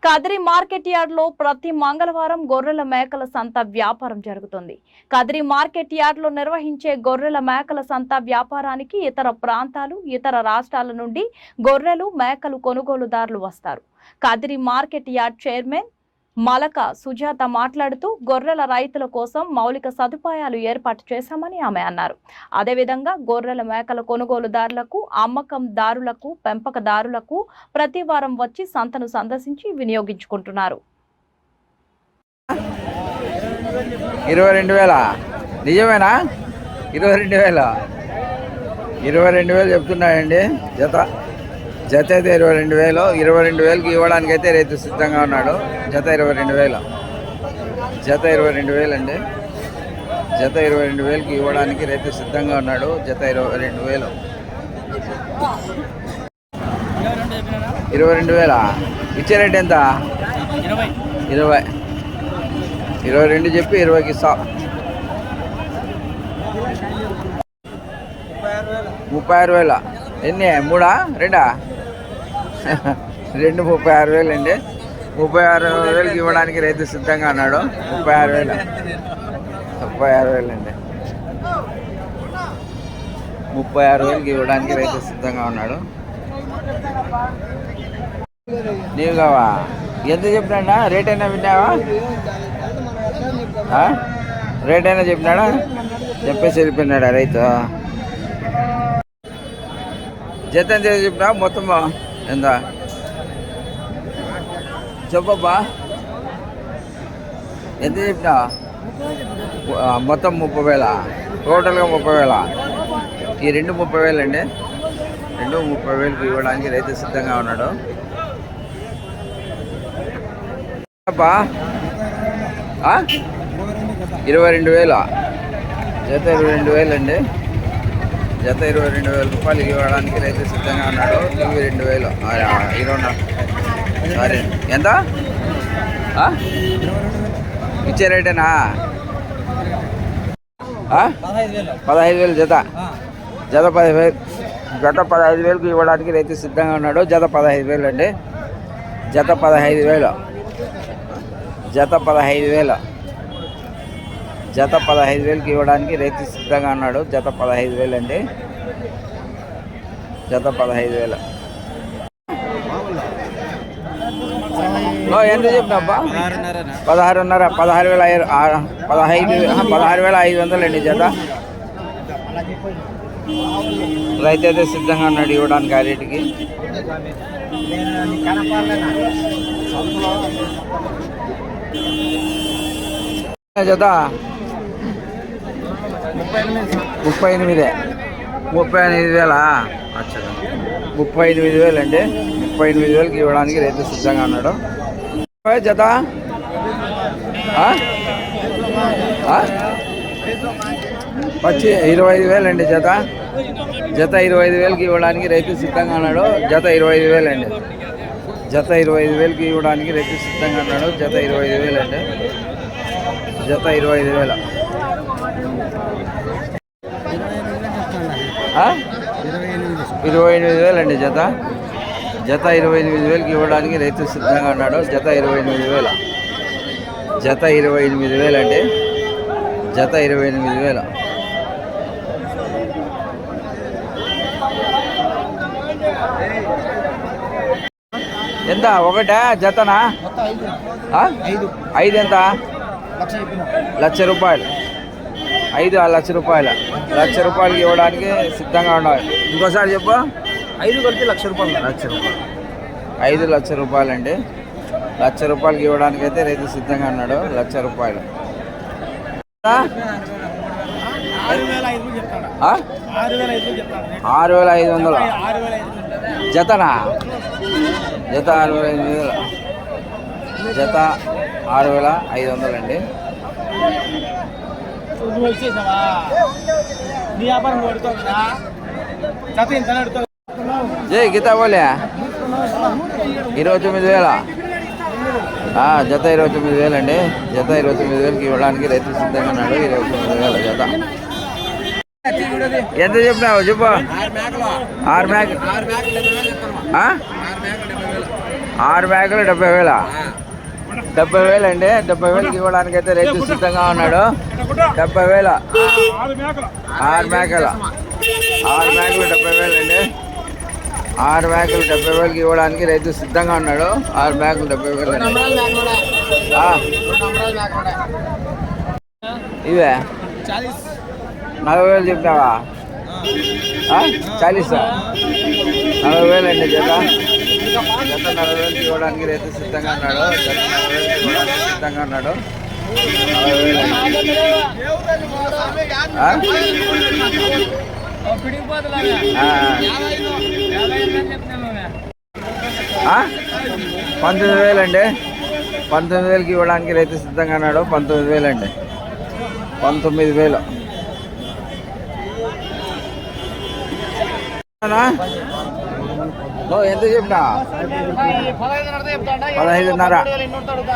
Kadiri market yard లో ప్రతి మంగళవారం గొర్రెల మేకల సంత వ్యాపారం జరుగుతుంది. కదిరి మార్కెట్ యార్డ్ లో నిర్వహించే గొర్రెల మేకల సంత వ్యాపారానికి ఇతర ప్రాంతాలు, ఇతర రాష్ట్రాల నుండి గొర్రెలు, మేకలు కొనుగోలుదారులు వస్తారు. Kadiri market yard chairman Malaka Sujatha మాట్లాడుతూ గొర్రెల రైతుల కోసం మౌలిక సదుపాయాలు ఏర్పాటు చేశామని ఆమె అన్నారు. అదేవిధంగా గొర్రెల మేకల కొనుగోలుదారులకు, అమ్మకందారులకు, పెంపకదారులకు ప్రతి వారం వచ్చి సంతను సందర్శించి వినియోగించుకుంటున్నారు. 22,000 నిజమేనా? 22,000 చెప్తున్నాయండి. జత అయితే 22,000. 22,000కి ఇవ్వడానికి అయితే రైతు సిద్ధంగా ఉన్నాడు. జత 22,000 అండి. జత 22,000కి ఇవ్వడానికి రైతు సిద్ధంగా ఉన్నాడు. జత 22,000. 22,000 ఇచ్చే రేట్ ఎంత? 20. 22 చెప్పి 20కి ఇస్తా. 36,000. ఎన్ని? 3 2 36,000 అండి. 36,000కి ఇవ్వడానికి రైతు సిద్ధంగా ఉన్నాడు. 36,000 అండి. 36,000కి ఇవ్వడానికి రైతు సిద్ధంగా ఉన్నాడు. నీవు కావా? ఎంత చెప్పినా? రేట్ అయినా విన్నావా? రేట్ అయినా చెప్పినాడా? చెప్పేసి వెళ్ళిపోయినాడా రైతు? జత ఎంత చెప్పినా? మొత్తం ఎంత చెప్పబ్బా? ఎంత చెప్పినా? మొత్తం 30,000. టోటల్గా 30,000. ఈ 2 30,000 అండి. 2 30,000కి ఇవ్వడానికి రైతు సిద్ధంగా ఉన్నాడు. అబ్బా 22,000. జత 22,000 అండి. జత 22,000 రూపాయలు ఇవ్వడానికి రైతు సిద్ధంగా ఉన్నాడు. 22,000. సరే ఎంత ఇచ్చే రేటేనా? 15,000 జత. 15,000. జత 15,000కి ఇవ్వడానికి రైతు సిద్ధంగా ఉన్నాడు. జత 15,000 అండి. జత 15,000. జత 15,000. జత 15,000కి ఇవ్వడానికి రైతు సిద్ధంగా ఉన్నాడు. జత 15,000 అండి. జత 15,000. ఎంత చెప్పినబ్బా? 16,500. 16,500 అండి జత. రైతు అయితే సిద్ధంగా ఉన్నాడు ఇవ్వడానికి ఆ రేటుకి. జత 38,000. 38,000. అచ్చా 38,000 అండి. 38,000కి ఇవ్వడానికి రైతు సిద్ధంగా ఉన్నాడు. జత వచ్చి 25,000 అండి. జత 25,000కి ఇవ్వడానికి రైతు సిద్ధంగా ఉన్నాడు. జత 25,000 అండి. జత 25,000కి ఇవ్వడానికి రైతు సిద్ధంగా ఉన్నాడు. జత 25,000 అండి. జత 25,000. 28,000 అండి. జత 28,000కి ఇవ్వడానికి రైతు సిద్ధంగా ఉన్నాడు. జత 28,000. జత 28,000 అండి. జత 28,000. ఎంత? ఒకటే జతనా? 5 ఎంత? 1,00,000 రూపాయలు. 5 1,00,000. 1,00,000 రూపాయలకి ఇవ్వడానికి సిద్ధంగా ఉండాలి. ఇంకోసారి చెప్పు. 5 కలిపి 1,00,000 రూపాయలు. 1,00,000 రూపాయలు. 5,00,000 రూపాయలు అండి. 1,00,000 రూపాయలకి ఇవ్వడానికి అయితే రైతు సిద్ధంగా ఉన్నాడు. 1,00,000 రూపాయలు. 6,500. జతనా? జత 6,500. జత 6,500 అండి. జై గీతా బోలే 29,000. జత 29,000 అండి. జత 29,000కి ఇవ్వడానికి రైతు సిద్ధంగా ఉన్నాడు. 29,000 జత. ఎంత చెప్పినావు చెప్పు? 6 మేక 6 మేకలు 70,000. 70,000 అండి. 70,000కి ఇవ్వడానికి అయితే రైతు సిద్ధంగా ఉన్నాడు. 70,000. 6 మేకలు 70,000 అండి. 6 మేకలు 70,000కి ఇవ్వడానికి రైతు సిద్ధంగా ఉన్నాడు. 6 మేకలు 70,000 అండి. ఇవే 40,000 చెప్పినావా? 40 40,000 అండి జత. 40,000కి ఇవ్వడానికి రైతు సిద్ధంగా ఉన్నాడు. 40,000కి ఇవ్వడానికి సిద్ధంగా ఉన్నాడు. 40,000 19,000 అండి. 19,000కి ఇవ్వడానికి రైతు సిద్ధంగా ఉన్నాడు. 19,000 అండి. 19,000. ఎంత చెప్పినా? 15,500.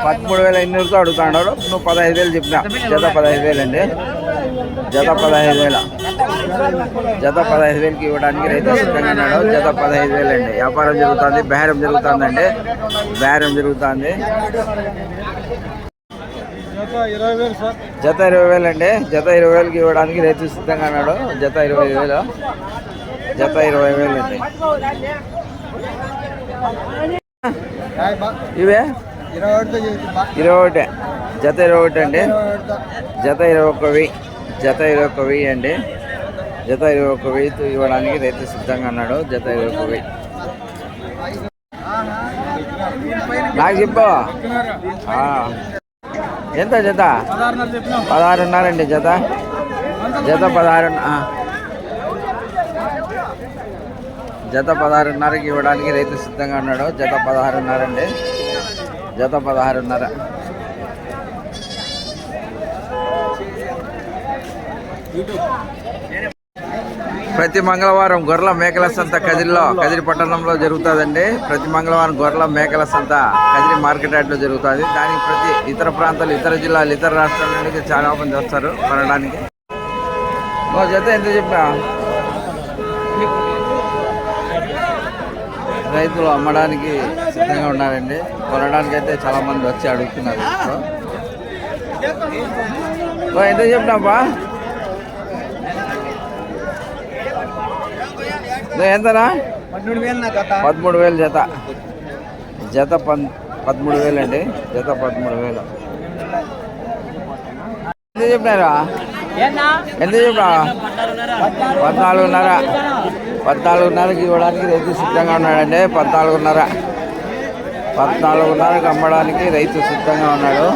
13,200తో అడుగుతున్నాడు. నువ్వు 15,000 చెప్పినా. జత 15,000 అండి. జత 15,000. జత 15,000కి ఇవ్వడానికి రైతు సిద్ధంగా ఉన్నాడు. జత 15,000 అండి. వ్యాపారం జరుగుతుంది, బేరం జరుగుతుందండి. బేరం జరుగుతుంది. జత 20,000 అండి. జత 20,000కి ఇవ్వడానికి రైతు సిద్ధంగా ఉన్నాడు. జత 25,000. జత 20,000 అండి. ఇవే 21. జత 21 అండి. జత 21,000. జత 21,000 అండి. జత 21,000 ఇవ్వడానికి రైతు సిద్ధంగా ఉన్నాడు. జత 21,000. నాకు చెప్పు. ఎంత జత? 16,500 అండి. జత 16. జత 16,500కి ఇవ్వడానికి రైతు సిద్ధంగా ఉన్నాడు. జత 16,500 అండి. జత 16,500. ప్రతి మంగళవారం గొర్రెల మేకల సంత కదిరి పట్టణంలో జరుగుతుందండి. ప్రతి మంగళవారం గొర్రెల మేకల సంత కదిరి మార్కెట్ యార్డ్లో జరుగుతుంది. దానికి ప్రతి ఇతర ప్రాంతాలు, ఇతర జిల్లాలు, ఇతర రాష్ట్రాల నుండి చాలా మంది వస్తారు కొనడానికి. జత ఎంత చెప్పా? రైతులు అమ్మడానికి సిద్ధంగా ఉన్నారండి. కొనడానికి అయితే చాలా మంది వచ్చి అడుగుతున్నారు. ఎంత చెప్పినాపా? ఎంతనా? 13,000 జత. జత 13,000 అండి. జత 13,000. ఎంత చెప్పినారా? ఎంత చెప్పినా? 14,500. 14,500కి ఇవ్వడానికి రైతు సిద్ధంగా ఉన్నాడండి. 14,500కి అమ్మడానికి రైతు సిద్ధంగా ఉన్నాడు.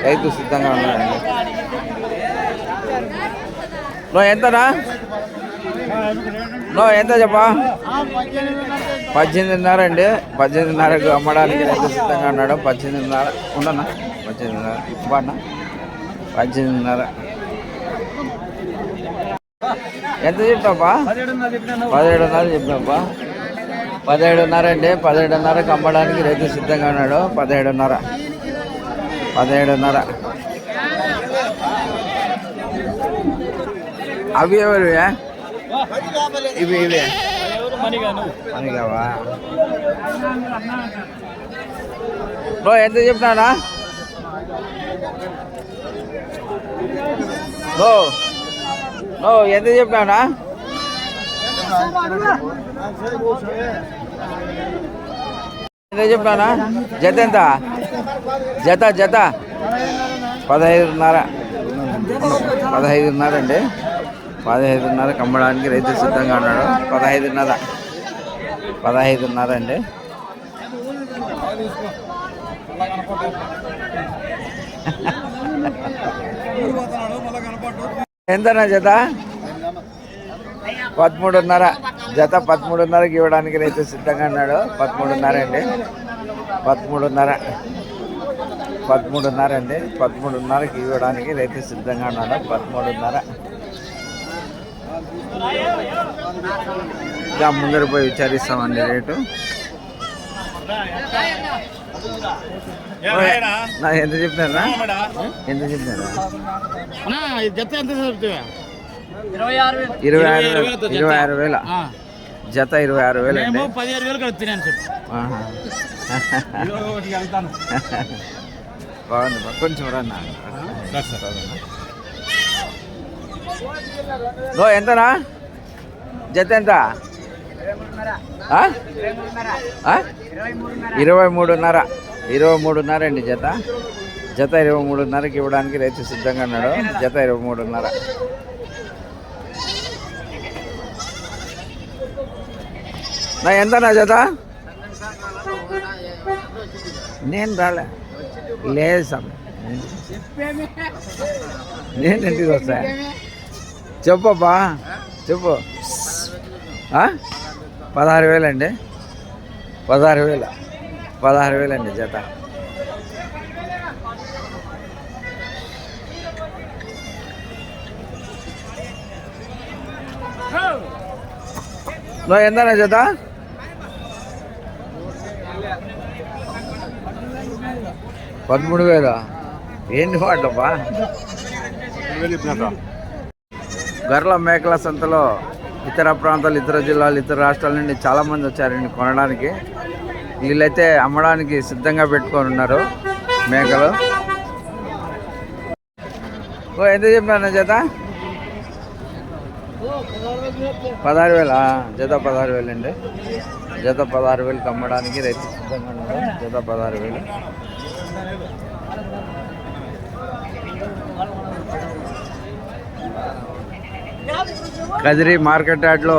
రైతు సిద్ధంగా ఉన్నాడండి. ఎంతనా? ఎంత చెప్పా? 18,500 అండి. 18,500కు అమ్మడానికి రైతు సిద్ధంగా ఉన్నాడు. 18,500 ఉండనా? 18,500 బాగా 18,500. ఎంత చెప్పినాపా? 17,500 చెప్పినాపా? 17,500 అండి. 17,500కి అమ్మడానికి రైతు సిద్ధంగా ఉన్నాడు. 17,500. 17,500. అవి ఎవరు? ఇవి మనీగావా? ఎంత చెప్తానా? ఎంత చెప్పానా? ఎంత చెప్పానా? జత ఎంత? జత 15,500. 15,500 అండి. 15,500కి అమ్మడానికి రైతు సిద్ధంగా ఉన్నాడు. 15,500. 15,500 అండి. ఎంతనా జత? 13,500. జత 13,500కి ఇవ్వడానికి రైతు సిద్ధంగా ఉన్నాడు. 13,500 అండి. 13,500. 13,500 అండి. 13,500కి ఇవ్వడానికి రైతు సిద్ధంగా ఉన్నాడు. 13,500. ఇంకా ముందర పోయి విచారిస్తామండి రేటు. ఎంత చెప్పినారా? ఎంత చెప్పినారా? 26,000. జత 26,000 అండి. 17,000 కడుతున్నాను సార్. ఆహా. వెళ్తాను బాగుంది కొంచెం రన్నా. ఎంతనా జత ఎంత? 23.5 అండి జత. జత 23.5కి ఇవ్వడానికి రైతు సిద్ధంగా ఉన్నాడు. జత 23.5. ఎంతనా జత? నేను రాలే లేదు సార్, నేను ఇంటికి వస్తా. చెప్పబ్బా చెప్పు. 16,000 అండి. 16,000 అండి జత. ఎంతనా జత? 13,000. ఏంటి వాటబ్బా? గొర్రెల మేకల సంతలో ఇతర ప్రాంతాలు, ఇతర జిల్లాలు, ఇతర రాష్ట్రాల నుండి చాలామంది వచ్చారండి కొనడానికి. వీళ్ళైతే అమ్మడానికి సిద్ధంగా పెట్టుకొని ఉన్నారు మేకలు. ఎంత చెప్పాను జత? 16,000. జత 16,000 అండి. జత 16,000కి అమ్మడానికి రైతు సిద్ధంగా ఉన్నారు. జత 16,000. కదిరి మార్కెట్ యార్డ్లో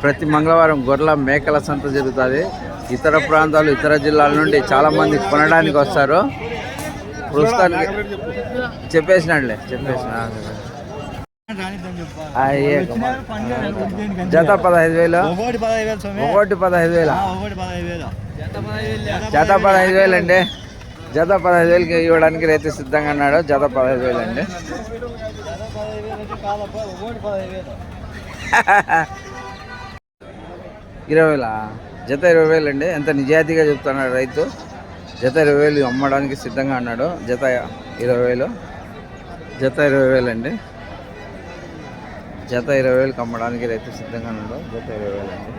ప్రతి మంగళవారం గొర్రెల మేకల సంత జరుగుతుంది. ఇతర ప్రాంతాలు, ఇతర జిల్లాల నుండి చాలామంది కొనడానికి వస్తారు. ప్రస్తుతానికి చెప్పేసినాడులే. జత 15,000. ఒకటి 15,000. జత 15,000 అండి. జత 15,000కి ఇవ్వడానికి రైతు సిద్ధంగా ఉన్నాడు. జత 15,000 అండి. 20,000. జత 20,000 అండి. ఎంత నిజాయితీగా చెప్తున్నాడు రైతు. జత 20,000 అమ్మడానికి సిద్ధంగా ఉన్నాడు. జత 20,000. జత 20,000 అండి. జత 20,000కి అమ్మడానికి రైతు సిద్ధంగా ఉన్నాడు. జత 20,000 అండి.